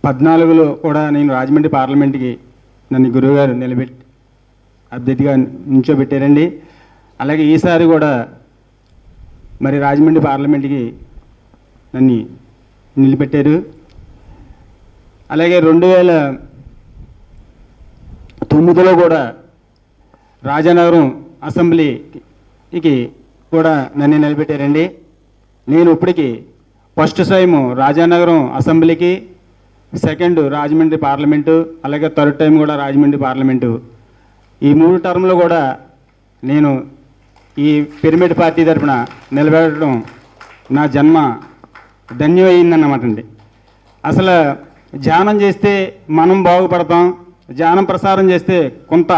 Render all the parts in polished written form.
14లో కూడా నేను రాజమండ్రి పార్లమెంట్కి నన్ను గురువుగారు అభ్యర్థిగా నిల్చోబెట్టారండి. అలాగే ఈసారి కూడా మరి రాజమండ్రి పార్లమెంట్కి నన్ను నిలబెట్టారు. అలాగే 2009లో కూడా రాజానగరం అసెంబ్లీకి కూడా నన్ను నిలబెట్టారండి. నేను ఇప్పటికి ఫస్ట్ టైం రాజానగరం అసెంబ్లీకి, సెకండ్ రాజమండ్రి పార్లమెంటు, అలాగే థర్డ్ టైం కూడా రాజమండ్రి పార్లమెంటు. ఈ 3 టర్మ్లో కూడా నేను ఈ పిరమిడ్ పార్టీ తరఫున నిలబెట్టడం నా జన్మ ధన్యమైందన్నమాట అండి. అసలు ధ్యానం చేస్తే మనం బాగుపడతాం, ధ్యానం ప్రసారం చేస్తే కొంత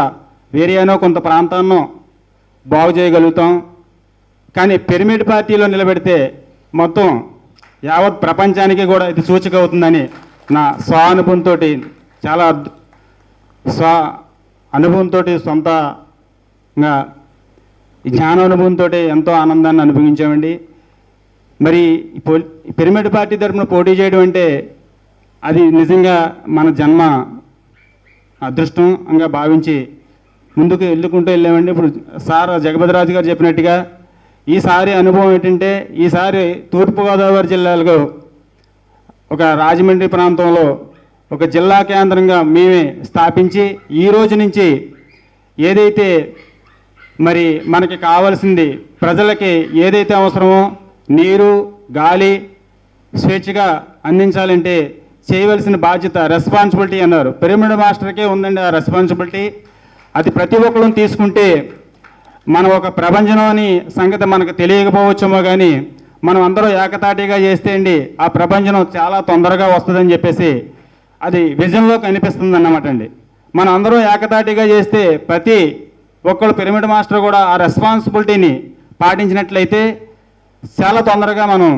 ఏరియానో కొంత ప్రాంతాన్నో బాగు చేయగలుగుతాం. కానీ పిరమిడ్ పార్టీలో నిలబెడితే మొత్తం యావత్ ప్రపంచానికి కూడా ఇది సూచిక అవుతుందని నా స్వానుభవంతో, చాలా అనుభవంతో, సొంతంగా జ్ఞానానుభవంతో ఎంతో ఆనందాన్ని అనుభవించామండి. మరి పిరమిడ్ పార్టీ తరఫున పోటీ చేయడం అంటే అది నిజంగా మన జన్మ అదృష్టంగా భావించి ముందుకు వెళ్ళుకుంటూ వెళ్ళామండి. ఇప్పుడు సార్ జగపతిరాజు గారు చెప్పినట్టుగా ఈసారి అనుభవం ఏంటంటే, ఈసారి తూర్పుగోదావరి జిల్లాలో ఒక రాజమండ్రి ప్రాంతంలో ఒక జిల్లా కేంద్రంగా మేమే స్థాపించి ఈ రోజు నుంచి ఏదైతే మరి మనకి కావాల్సింది, ప్రజలకి ఏదైతే అవసరమో నీరు, గాలి స్వేచ్ఛగా అందించాలంటే చేయవలసిన బాధ్యత, రెస్పాన్సిబిలిటీ అన్నారు. పిరమిడ్ మాస్టర్కే ఉందండి ఆ రెస్పాన్సిబిలిటీ. అది ప్రతి ఒక్కరూ తీసుకుంటే మనం ఒక ప్రపంచం అని సంగతి మనకు తెలియకపోవచ్చేమో, కానీ మనం అందరూ ఏకతాటిగా చేస్తే అండి ఆ ప్రపంచం చాలా తొందరగా వస్తుందని చెప్పేసి అది విజన్లో కనిపిస్తుంది అన్నమాట అండి. మనం అందరూ ఏకతాటిగా చేస్తే ప్రతి ఒక్కళ్ళు పిరమిడ్ మాస్టర్ కూడా ఆ రెస్పాన్సిబిలిటీని పాటించినట్లయితే చాలా తొందరగా మనం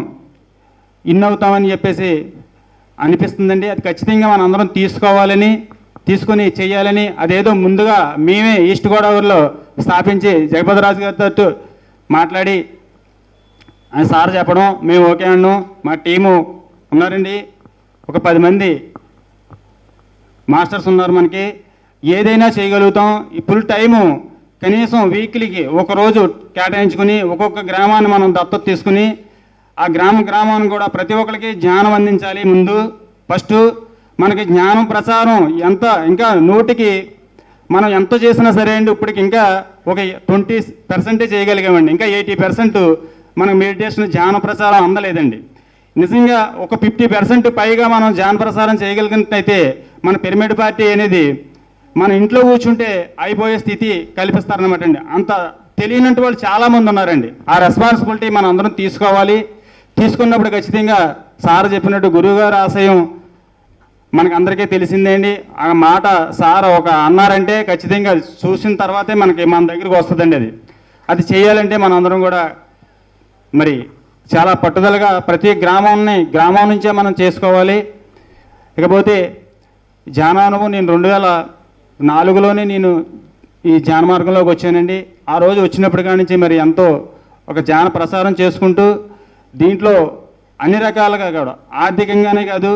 అవుతామని చెప్పేసి అనిపిస్తుందండి. అది ఖచ్చితంగా మనం అందరం తీసుకొని చేయాలని, అదేదో ముందుగా మేమే ఈస్ట్ గోదావరిలో స్థాపించి జగపతిరాజు గారితో మాట్లాడి ఆయన సార్ చెప్పడం మేము ఓకే అన్నాం. మా టీము ఉన్నారండి, ఒక 10 మంది మాస్టర్స్ ఉన్నారు. మనకి ఏదైనా చేయగలుగుతాం. ఈ ఫుల్ టైము కనీసం వీక్లీకి ఒకరోజు కేటాయించుకుని ఒక్కొక్క గ్రామాన్ని మనం దత్తత తీసుకుని ఆ గ్రామాన్ని కూడా ప్రతి ఒక్కరికి జ్ఞానం అందించాలి. ముందు ఫస్ట్ మనకి జ్ఞానం ప్రచారం ఇంకా 100కి మనం ఎంత చేసినా సరే అండి, ఇప్పటికి ఇంకా ఒక 20% చేయగలిగామండి. ఇంకా 80% మనకు మెడిటేషన్ ధ్యాన ప్రచారం అందలేదండి. నిజంగా ఒక 50% పైగా మనం ధ్యాన ప్రసారం చేయగలిగినట్టయితే మన పిరమిడ్ పార్టీ అనేది మన ఇంట్లో కూర్చుంటే అయిపోయే స్థితి కల్పిస్తారనమాట అండి. అంత తెలియనట్టు వాళ్ళు చాలామంది ఉన్నారండి. ఆ రెస్పాన్సిబిలిటీ మనం అందరం తీసుకోవాలి. తీసుకున్నప్పుడు ఖచ్చితంగా సార్ చెప్పినట్టు గురువుగారు ఆశయం మనకు అందరికీ తెలిసిందే అండి. ఆ మాట సార్ ఒక అన్నారంటే ఖచ్చితంగా చూసిన తర్వాతే మన దగ్గరికి వస్తుందండి. అది చేయాలంటే మనందరం కూడా మరి చాలా పట్టుదలగా ప్రతి గ్రామం నుంచే మనం చేసుకోవాలి. ఇకపోతే ధ్యానానుభవం నేను 2004లోనే నేను ఈ ధ్యాన మార్గంలోకి వచ్చానండి. ఆ రోజు వచ్చినప్పటి నుంచి మరి ఎంతో ఒక ధ్యాన ప్రసారం చేసుకుంటూ దీంట్లో అన్ని రకాలుగా కూడా ఆర్థికంగానే కాదు,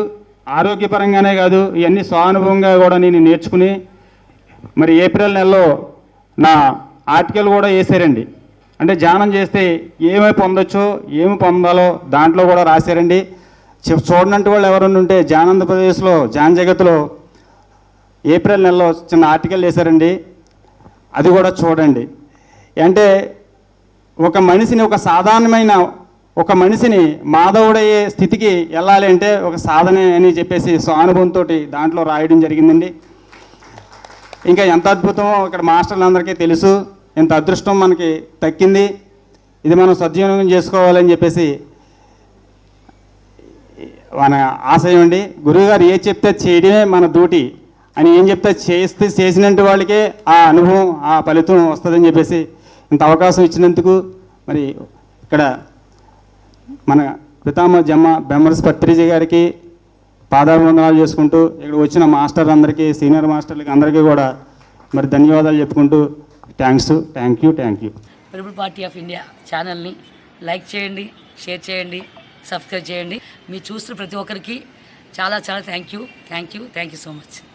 ఆరోగ్యపరంగానే కాదు, ఇవన్నీ స్వానుభవంగా కూడా నేను నేర్చుకుని మరి ఏప్రిల్ నెలలో నా ఆర్టికల్ కూడా వేసారండి. అంటే ధ్యానం చేస్తే ఏమి పొందొచ్చో ఏమి పొందాలో దాంట్లో కూడా రాశారండి. చూడనంటే వాళ్ళు ఎవరన్నా ఉంటే ధ్యానాంధ్రప్రదేశ్లో ధ్యాన జగత్తులో ఏప్రిల్ నెలలో చిన్న ఆర్టికల్ వేశారండి, అది కూడా చూడండి. అంటే ఒక మనిషిని సాధారణమైన ఒక మనిషిని మాధవుడయ్యే స్థితికి వెళ్ళాలి అంటే ఒక సాధన అని చెప్పేసి స్వానుభవంతో దాంట్లో రాయడం జరిగిందండి. ఇంకా ఎంత అద్భుతమో ఇక్కడ మాస్టర్లందరికీ తెలుసు. ఎంత అదృష్టం మనకి దక్కింది, ఇది మనం సద్వినియోగం చేసుకోవాలని చెప్పేసి మన ఆశయం అండి. గురువుగారు ఏం చెప్తే చేయడమే మన డ్యూటీ అని ఏం చెప్తే చేసినంత వాళ్ళకే ఆ అనుభవం, ఆ ఫలితం వస్తుందని చెప్పేసి ఇంత అవకాశం ఇచ్చినందుకు మరి ఇక్కడ మన పితామహ బెమ్మరస్ పత్రిజీ గారికి పాదాభివందనాలు చేసుకుంటూ ఇక్కడ వచ్చిన మాస్టర్ అందరికీ, సీనియర్ మాస్టర్లకి అందరికీ కూడా మరి ధన్యవాదాలు చెప్పుకుంటూ thank you. Pyramid party of India ఛానల్ని లైక్ చేయండి, షేర్ చేయండి, సబ్స్క్రైబ్ చేయండి. మీరు చూస్తున్న ప్రతి ఒక్కరికి చాలా చాలా థ్యాంక్ యూ సో మచ్.